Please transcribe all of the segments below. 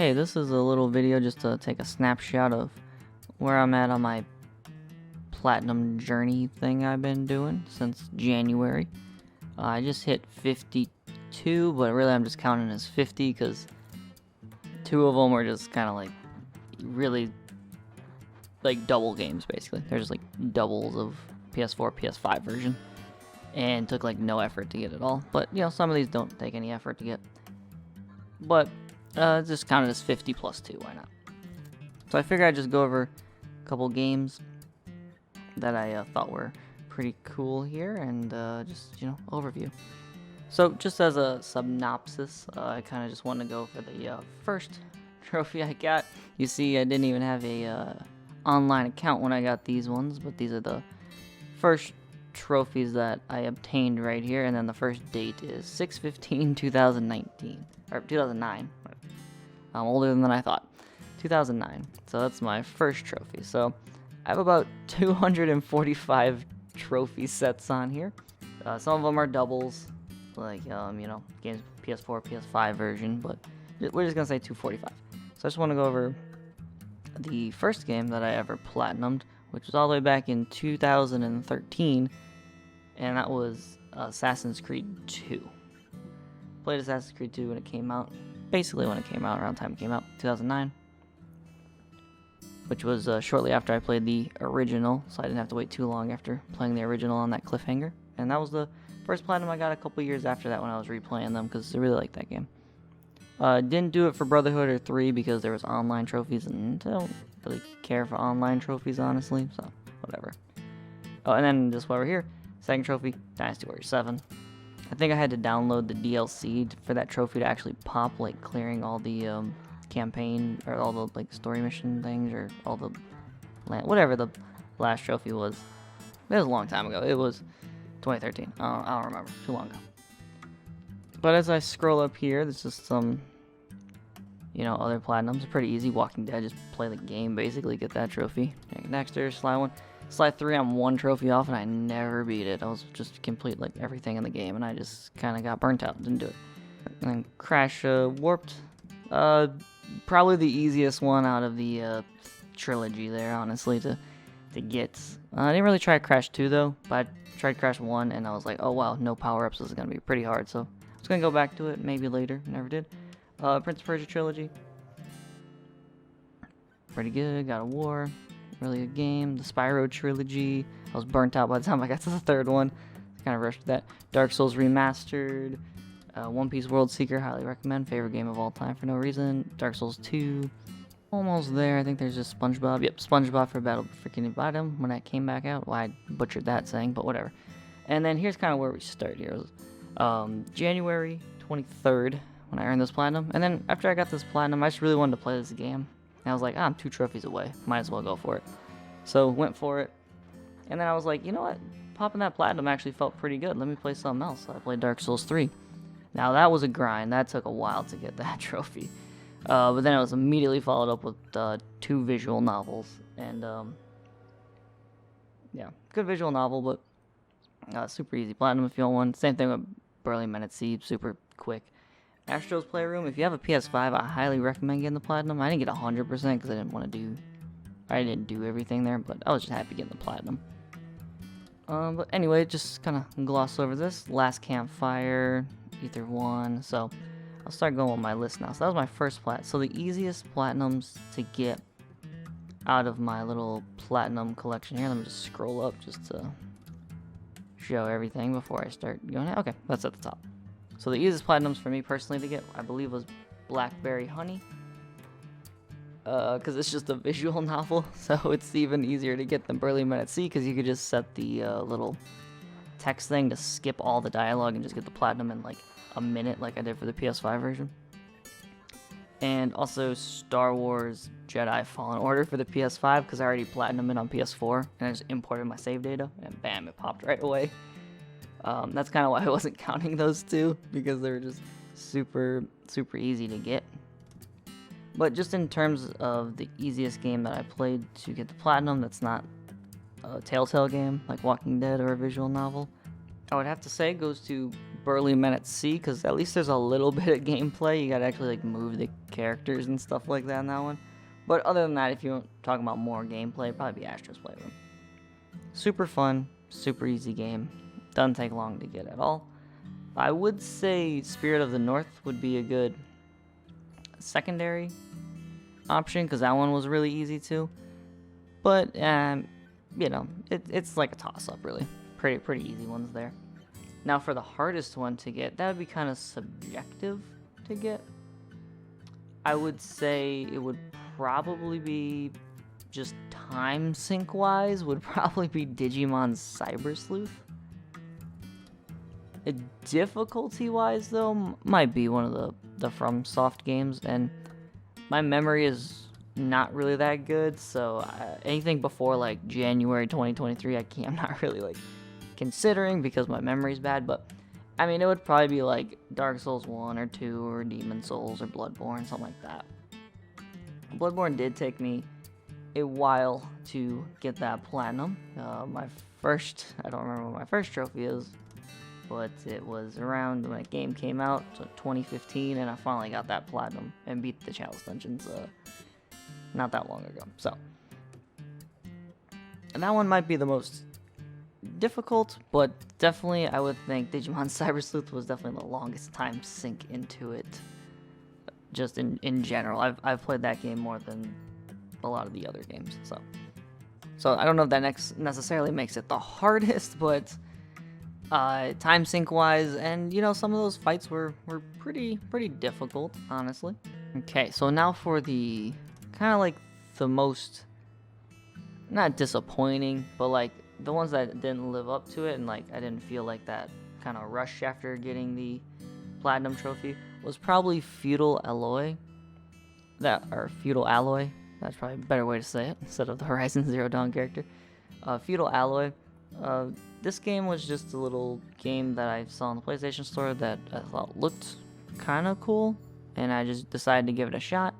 hey, this is a little video just to take a snapshot of where I'm at on my platinum journey thing I've been doing since January. I just hit 52, but really I'm just counting as 50 because 2 of them were just kind of like really like double games basically. They're just like doubles of PS4, PS5 version, and took like no effort to get it all. But you know, some of these don't take any effort to get. But just counted as 50 plus 2, why not? So I figured I'd just go over a couple games that I thought were pretty cool here, and just, you know, overview. So just as a synopsis, I kind of just want to go for the first trophy I got. You see, I didn't even have a online account when I got these ones, but these are the first trophies that I obtained right here, and then the first date is 6/15/2019, or 2009. I'm older than I thought. 2009. So that's my first trophy. So I have about 245 trophy sets on here. Some of them are doubles, like you know, games PS4, PS5 version, but we're just gonna say 245. So I just want to go over the first game that I ever platinumed, which was all the way back in 2013, and that was Assassin's Creed 2. Played Assassin's Creed 2 when it came out, basically when it came out, around the time it came out, 2009, which was shortly after I played the original, so I didn't have to wait too long after playing the original on that cliffhanger. And that was the first platinum I got a couple years after that when I was replaying them, because I really liked that game. Didn't do it for Brotherhood or 3 because there was online trophies, and I don't really care for online trophies, honestly, so whatever. Oh, and then just while we're here, second trophy, Dynasty Warriors 7. I think I had to download the DLC for that trophy to actually pop, like clearing all the campaign, or all the like story mission things, or all the whatever the last trophy was. It was a long time ago. It was 2013. I don't remember. Too long ago. But as I scroll up here, there's just some, you know, other platinums. Pretty easy. Walking Dead, just play the game, basically, get that trophy. Daxter, Sly 1. Sly 3, I'm 1 trophy off, and I never beat it. I was just complete, like, everything in the game, and I just kind of got burnt out. Didn't do it. And then Crash Warped. Probably the easiest one out of the trilogy there, honestly, to get. I didn't really try Crash 2, though, but I tried Crash 1, and I was like, oh, wow, no power-ups. This is going to be pretty hard, so I was going to go back to it, maybe later. Never did. Prince of Persia trilogy. Pretty good. God of War. Really good game. The Spyro trilogy. I was burnt out by the time I got to the third one. Kind of rushed that. Dark Souls Remastered. One Piece World Seeker. Highly recommend. Favorite game of all time for no reason. Dark Souls 2. Almost there. I think there's just SpongeBob. Yep, SpongeBob for Battle Freaking Bottom when that came back out. Well, I butchered that saying, but whatever. And then here's kind of where we start here. It was, January 23rd when I earned this platinum. And then after I got this platinum, I just really wanted to play this game. And I was like, I'm 2 trophies away. Might as well go for it. So went for it. And then I was like, you know what? Popping that platinum actually felt pretty good. Let me play something else. So I played Dark Souls 3. Now that was a grind. That took a while to get that trophy. But then it was immediately followed up with 2 visual novels. And yeah, good visual novel, but super easy. Platinum if you want one. Same thing with Burly Men at Sea. Super quick. Astro's Playroom, if you have a PS5, I highly recommend getting the platinum. I didn't get 100% because I didn't do everything there, but I was just happy getting the platinum. But anyway, just kind of gloss over this. Last Campfire, Ether 1, so I'll start going with my list now. So that was my first plat. So the easiest platinums to get out of my little platinum collection here, let me just scroll up just to show everything before I start going. Okay, that's at the top. So the easiest platinums for me personally to get, I believe, was Blackberry Honey. Because it's just a visual novel, so it's even easier to get than Burly Men at Sea, because you could just set the little text thing to skip all the dialogue and just get the platinum in like a minute, like I did for the PS5 version. And also Star Wars Jedi Fallen Order for the PS5, because I already platinumed it on PS4, and I just imported my save data, and bam, it popped right away. That's kind of why I wasn't counting those 2, because they were just super, super easy to get. But just in terms of the easiest game that I played to get the platinum that's not a Telltale game, like Walking Dead or a visual novel, I would have to say goes to burly men at sea, because at least there's a little bit of gameplay. You gotta actually like move the characters and stuff like that in that one. But other than that, if you're talking about more gameplay, probably be Astro's Playroom. Super fun, super easy game. Doesn't take long to get at all. I would say Spirit of the North would be a good secondary option, because that one was really easy too. But you know, it's like a toss-up, really. Pretty easy ones there. Now for the hardest one to get, that would be kind of subjective to get. I would say it would probably be, just time sync wise, would probably be Digimon's Cyber Sleuth. Difficulty wise though, might be one of the FromSoft games, and my memory is not really that good, so anything before like January 2023 I'm not really like considering, because my memory's bad. But I mean, it would probably be like Dark Souls 1 or 2 or Demon Souls or Bloodborne, something like that. Bloodborne did take me a while to get that platinum. My first, I don't remember what my first trophy is, but it was around when a game came out, so 2015, and I finally got that platinum and beat the Chalice Dungeons not that long ago. So, and that one might be the most difficult, but definitely I would think Digimon Cyber Sleuth was definitely the longest time sink into it. Just in general, I've played that game more than a lot of the other games. So I don't know if that necessarily makes it the hardest, but time sync wise, and you know, some of those fights were pretty difficult, honestly. Okay, so now for the kind of like the most, not disappointing, but like the ones that didn't live up to it, and like I didn't feel like that kind of rush after getting the platinum trophy, was probably Feudal Alloy. Feudal Alloy. That's probably a better way to say it instead of the Horizon Zero Dawn character. Feudal Alloy. This game was just a little game that I saw on the PlayStation Store that I thought looked kind of cool, and I just decided to give it a shot.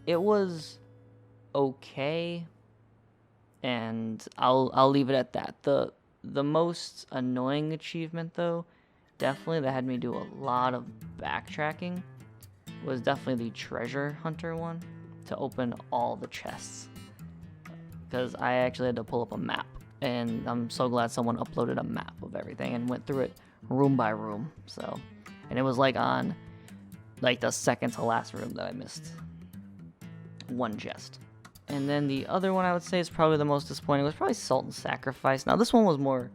It was okay, and I'll leave it at that. The most annoying achievement, though, definitely that had me do a lot of backtracking, was definitely the treasure hunter one, to open all the chests, because I actually had to pull up a map, and I'm so glad someone uploaded a map of everything and went through it room by room. So, and it was like on like the second to last room that I missed one chest. And then the other one I would say is probably the most disappointing was probably Salt and Sacrifice. Now this one was more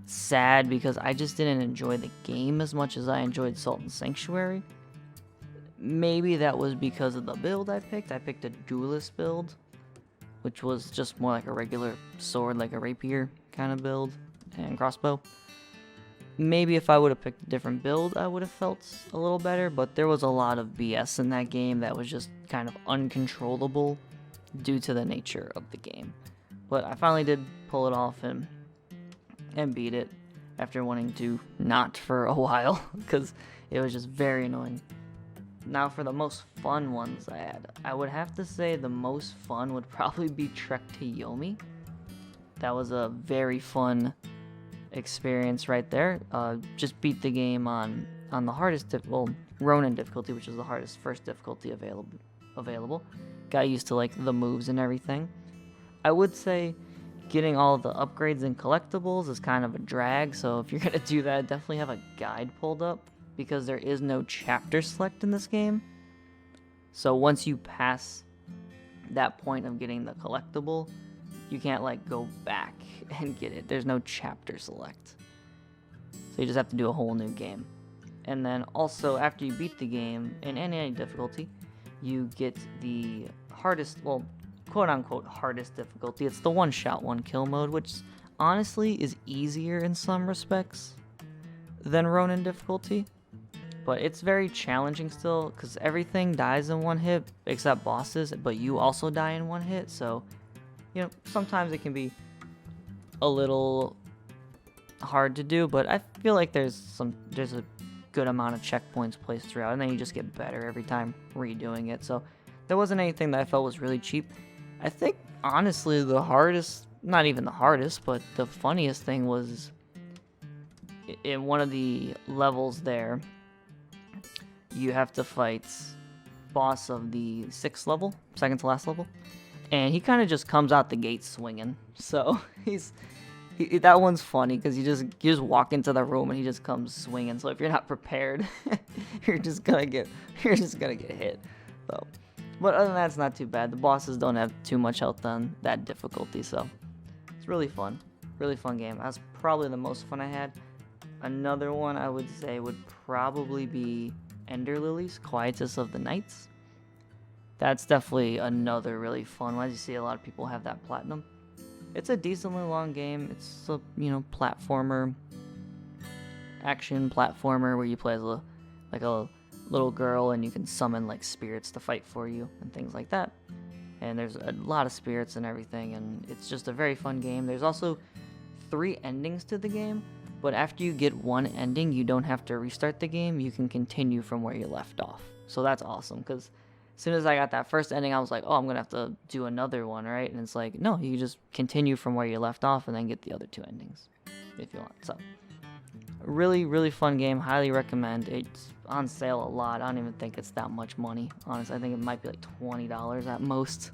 sad because I just didn't enjoy the game as much as I enjoyed Salt and Sanctuary. Maybe that was because of the build I picked. I picked a duelist build, which was just more like a regular sword, like a rapier kind of build and crossbow. Maybe if I would have picked a different build, I would have felt a little better, but there was a lot of BS in that game that was just kind of uncontrollable due to the nature of the game. But I finally did pull it off and beat it after wanting to not for a while, because it was just very annoying. Now for the most fun ones I had, I would have to say the most fun would probably be Trek to Yomi. That was a very fun experience right there. Just beat the game on the hardest, Ronin difficulty, which is the hardest first difficulty available. Got used to like the moves and everything. I would say getting all the upgrades and collectibles is kind of a drag, so if you're gonna do that, definitely have a guide pulled up, because there is no chapter select in this game. So once you pass that point of getting the collectible, you can't like go back and get it. There's no chapter select. So you just have to do a whole new game. And then also after you beat the game in any difficulty, you get the hardest, well, quote unquote hardest difficulty. It's the one-shot, one-kill mode, which honestly is easier in some respects than Ronin difficulty. But it's very challenging still, because everything dies in one hit except bosses, but you also die in one hit. So, you know, sometimes it can be a little hard to do, but I feel like there's a good amount of checkpoints placed throughout, and then you just get better every time redoing it. So there wasn't anything that I felt was really cheap. I think honestly the hardest, not even the hardest, but the funniest thing was in one of the levels there, you have to fight boss of the 6th level, second to last level, and he kind of just comes out the gate swinging. So that one's funny because you just walk into the room and he just comes swinging. So if you're not prepared, you're just gonna get hit. So, but other than that, it's not too bad. The bosses don't have too much health on that difficulty, so it's really fun game. That's probably the most fun I had. Another one I would say would probably be Ender Lilies, Quietus of the Nights. That's definitely another really fun one. As you see, a lot of people have that platinum. It's a decently long game. It's a, platformer, action platformer where you play as a little girl and you can summon like spirits to fight for you and things like that. And there's a lot of spirits and everything, and it's just a very fun game. There's also 3 endings to the game, but after you get one ending, you don't have to restart the game. You can continue from where you left off. So that's awesome, because as soon as I got that first ending, I was like, oh, I'm going to have to do another one, right? And it's like, no, you just continue from where you left off and then get the other 2 endings if you want. So, really, really fun game. Highly recommend. It's on sale a lot. I don't even think it's that much money, honestly. I think it might be like $20 at most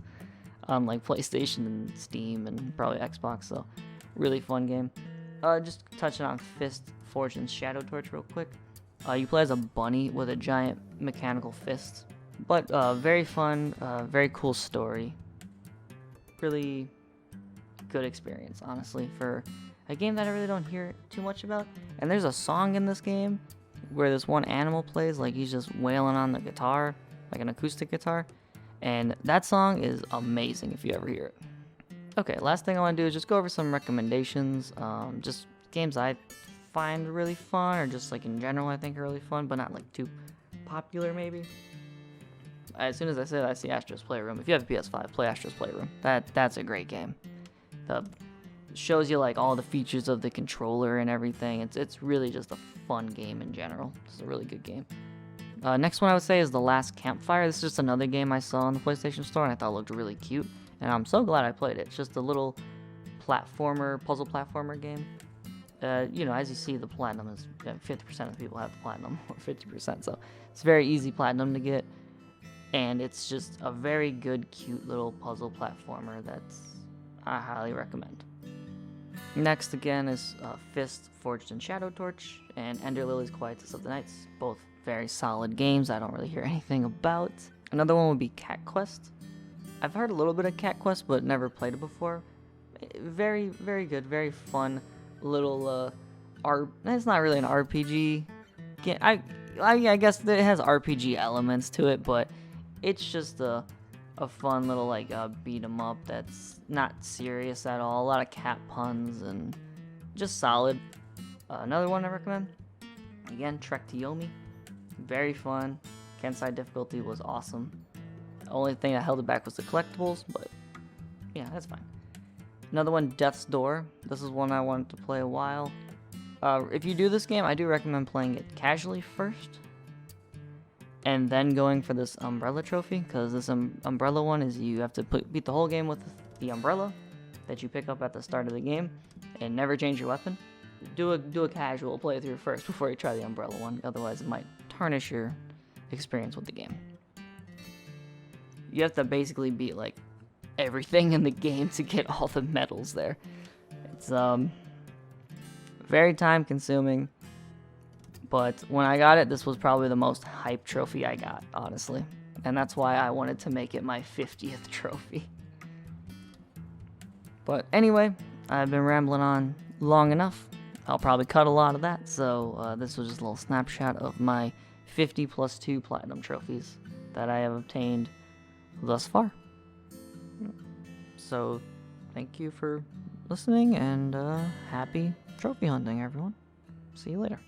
on like PlayStation and Steam and probably Xbox. So, really fun game. Just touching on Fist, Forged, and Shadow Torch real quick. You play as a bunny with a giant mechanical fist. But very fun, very cool story. Really good experience, honestly, for a game that I really don't hear too much about. And there's a song in this game where this one animal plays, like he's just wailing on the guitar, like an acoustic guitar. And that song is amazing if you ever hear it. Okay, last thing I want to do is just go over some recommendations. Just games I find really fun, or just like in general I think are really fun, but not like too popular maybe. As soon as I say that, I see Astro's Playroom. If you have a PS5, play Astro's Playroom. That's a great game. It shows you like all the features of the controller and everything. It's really just a fun game in general. It's a really good game. Next one I would say is The Last Campfire. This is just another game I saw on the PlayStation Store and I thought it looked really cute. And I'm so glad I played it. It's just a little puzzle platformer game. As you see, the platinum is 50% of the people have the platinum, or 50%. So it's very easy platinum to get. And it's just a very good, cute little puzzle platformer I highly recommend. Next, again, is Fist, Forged, and Shadow Torch, and Ender Lilies, Quietus of the Nights. Both very solid games I don't really hear anything about. Another one would be Cat Quest. I've heard a little bit of Cat Quest, but never played it before. Very, very good, very fun little it's not really an RPG game. I guess it has RPG elements to it, but it's just a fun little beat 'em up that's not serious at all. A lot of cat puns and just solid. Another one I recommend, again, Trek to Yomi. Very fun. Kensai difficulty was awesome. The only thing that held it back was the collectibles, but yeah, that's fine. Another one, Death's Door. This is one I wanted to play a while. If you do this game, I do recommend playing it casually first, and then going for this umbrella trophy, because this umbrella one is you have to beat the whole game with the umbrella that you pick up at the start of the game, and never change your weapon. Do a casual playthrough first before you try the umbrella one, otherwise it might tarnish your experience with the game. You have to basically beat like everything in the game to get all the medals there. It's very time consuming, but when I got it, this was probably the most hype trophy I got, honestly, and that's why I wanted to make it my 50th trophy. But anyway, I've been rambling on long enough. I'll probably cut a lot of that, so this was just a little snapshot of my 50 plus 2 platinum trophies that I have obtained thus far. So, thank you for listening, and happy trophy hunting, everyone. See you later.